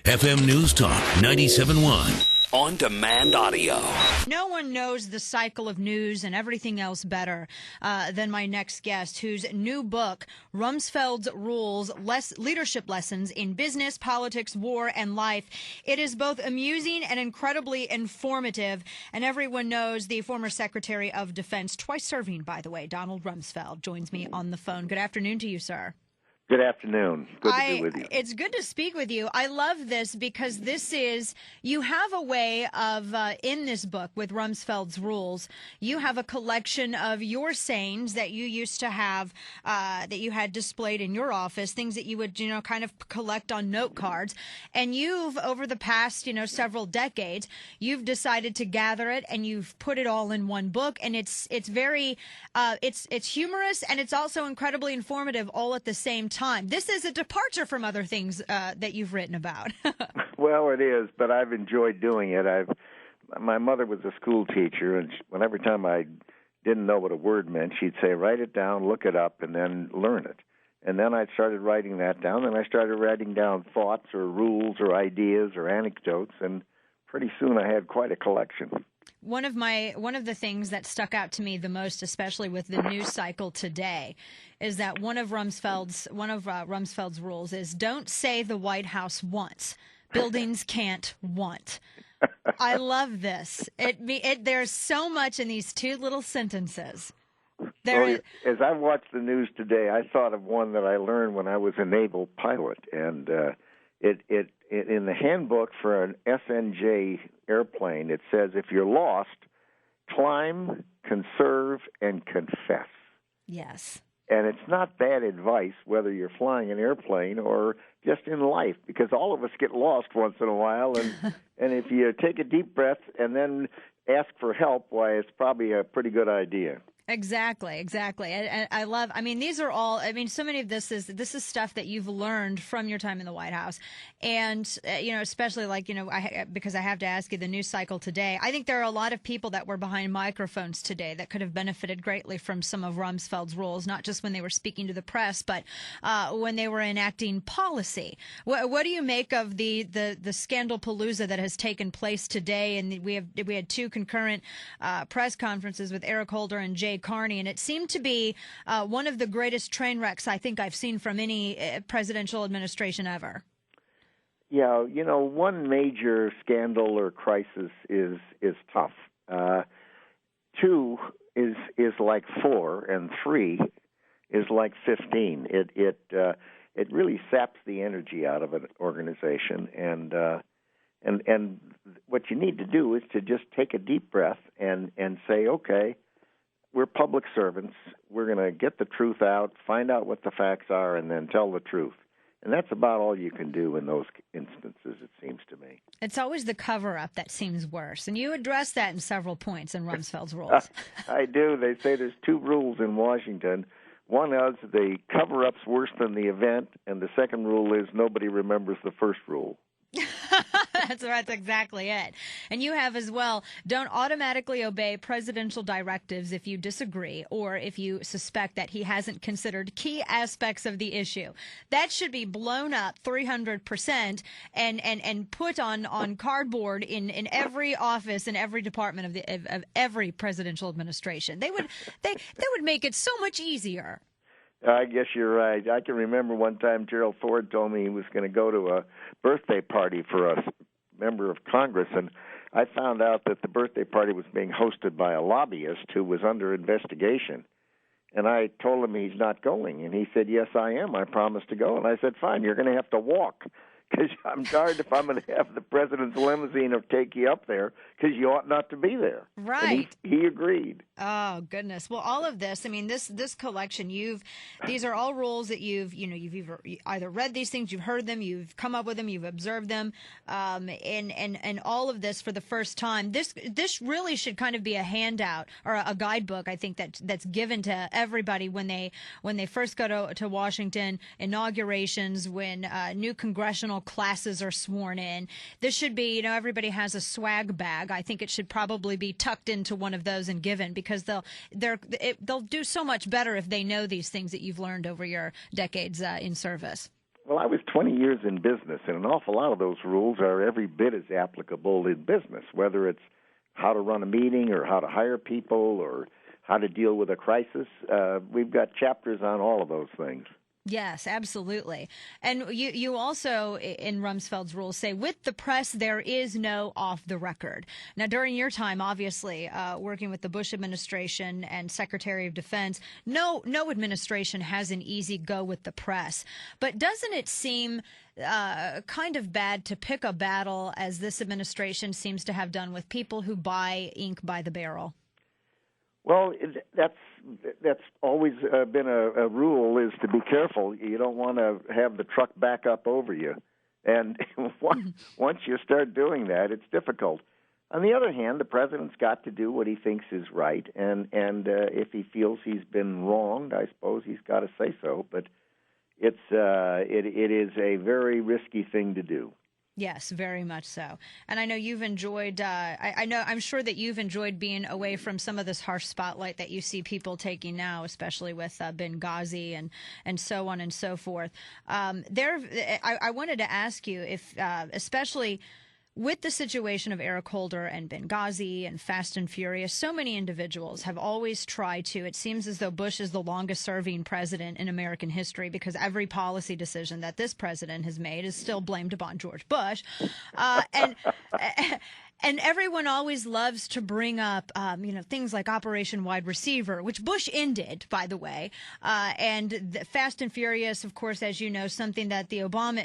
FM News Talk 97.1. On demand audio. No one knows the cycle of news and everything else better than my next guest, whose new book, Rumsfeld's Rules, Leadership Lessons in Business, Politics, War, and Life. It is both amusing and incredibly informative. And everyone knows the former Secretary of Defense, twice serving, by the way, Donald Rumsfeld, joins me on the phone. Good afternoon to you, sir. Good afternoon. Good to be with you. It's good to speak with you. I love this because you have a way of, in this book with Rumsfeld's Rules, you have a collection of your sayings that you used to have, that you had displayed in your office, things that you would, kind of collect on note cards. And you've, over the past, several decades, you've decided to gather it and you've put it all in one book. And it's very, it's humorous and it's also incredibly informative all at the same time. This is a departure from other things that you've written about. Well, it is, but I've enjoyed doing it. My mother was a school teacher, and whenever time I didn't know what a word meant, she'd say, write it down, look it up, and then learn it. And then I started writing that down, and I started writing down thoughts or rules or ideas or anecdotes, and pretty soon I had quite a collection. One of the things that stuck out to me the most, especially with the news cycle today, is that one of Rumsfeld's rules is don't say the White House wants. Buildings can't want. I love this. There's so much in these two little sentences. As I watched the news today, I thought of one that I learned when I was a naval pilot, and it in the handbook for an SNJ airplane, it says if you're lost, climb, conserve, and confess. Yes. And it's not bad advice whether you're flying an airplane or just in life, because all of us get lost once in a while, and if you take a deep breath and then ask for help, why, it's probably a pretty good idea. Exactly. I love, these are all, so many of this is stuff that you've learned from your time in the White House. And, especially because I have to ask you the news cycle today, I think there are a lot of people that were behind microphones today that could have benefited greatly from some of Rumsfeld's rules, not just when they were speaking to the press, but when they were enacting policy. What do you make of the scandal-palooza that has taken place today? And we had two concurrent press conferences with Eric Holder and Jay Carney, and it seemed to be one of the greatest train wrecks I think I've seen from any presidential administration ever. Yeah, one major scandal or crisis is tough. Two is like four, and three is like 15. It really saps the energy out of an organization, and what you need to do is to just take a deep breath and say, okay, we're public servants. We're going to get the truth out, find out what the facts are, and then tell the truth. And that's about all you can do in those instances, it seems to me. It's always the cover-up that seems worse. And you address that in several points in Rumsfeld's rules. I do. They say there's two rules in Washington. One is the cover-up's worse than the event, and the second rule is nobody remembers the first rule. That's exactly it. And you have as well, don't automatically obey presidential directives if you disagree or if you suspect that he hasn't considered key aspects of the issue. That should be blown up 300% and put on cardboard in every office in every department of every presidential administration. They would make it so much easier. I guess you're right. I can remember one time Gerald Ford told me he was going to go to a birthday party for a member of Congress, and I found out that the birthday party was being hosted by a lobbyist who was under investigation. And I told him he's not going, and he said, yes, I am. I promised to go. And I said, fine, you're going to have to walk, because I'm darned if I'm going to have the president's limousine or take you up there, because you ought not to be there. Right. And he agreed. Oh, goodness. Well, all of this, this collection, these are all rules that you've either read these things, you've heard them, you've come up with them, you've observed them, and all of this for the first time. This really should kind of be a handout or a guidebook, I think, that's given to everybody when they first go to Washington, inaugurations, when new congressional classes are sworn in. This should be, everybody has a swag bag. I think it should probably be tucked into one of those and given, because they'll do so much better if they know these things that you've learned over your decades in service. Well, I was 20 years in business, and an awful lot of those rules are every bit as applicable in business, whether it's how to run a meeting or how to hire people or how to deal with a crisis. We've got chapters on all of those things. Yes, absolutely. And you also, in Rumsfeld's rules, say, with the press, there is no off the record. Now, during your time, obviously, working with the Bush administration and Secretary of Defense, no administration has an easy go with the press. But doesn't it seem kind of bad to pick a battle, as this administration seems to have done, with people who buy ink by the barrel? Well, that's always been a rule, is to be careful. You don't want to have the truck back up over you. And once you start doing that, it's difficult. On the other hand, the president's got to do what he thinks is right. And if he feels he's been wronged, I suppose he's got to say so. But it is a very risky thing to do. Yes, very much so. And I know you've enjoyed, I'm sure that you've enjoyed being away from some of this harsh spotlight that you see people taking now, especially with Benghazi and so on and so forth. I wanted to ask you if, especially with the situation of Eric Holder and Benghazi and Fast and Furious, so many individuals have always tried to. It seems as though Bush is the longest-serving president in American history, because every policy decision that this president has made is still blamed upon George Bush. And everyone always loves to bring up, things like Operation Wide Receiver, which Bush ended, by the way. And Fast and Furious, of course, as you know, something that the Obama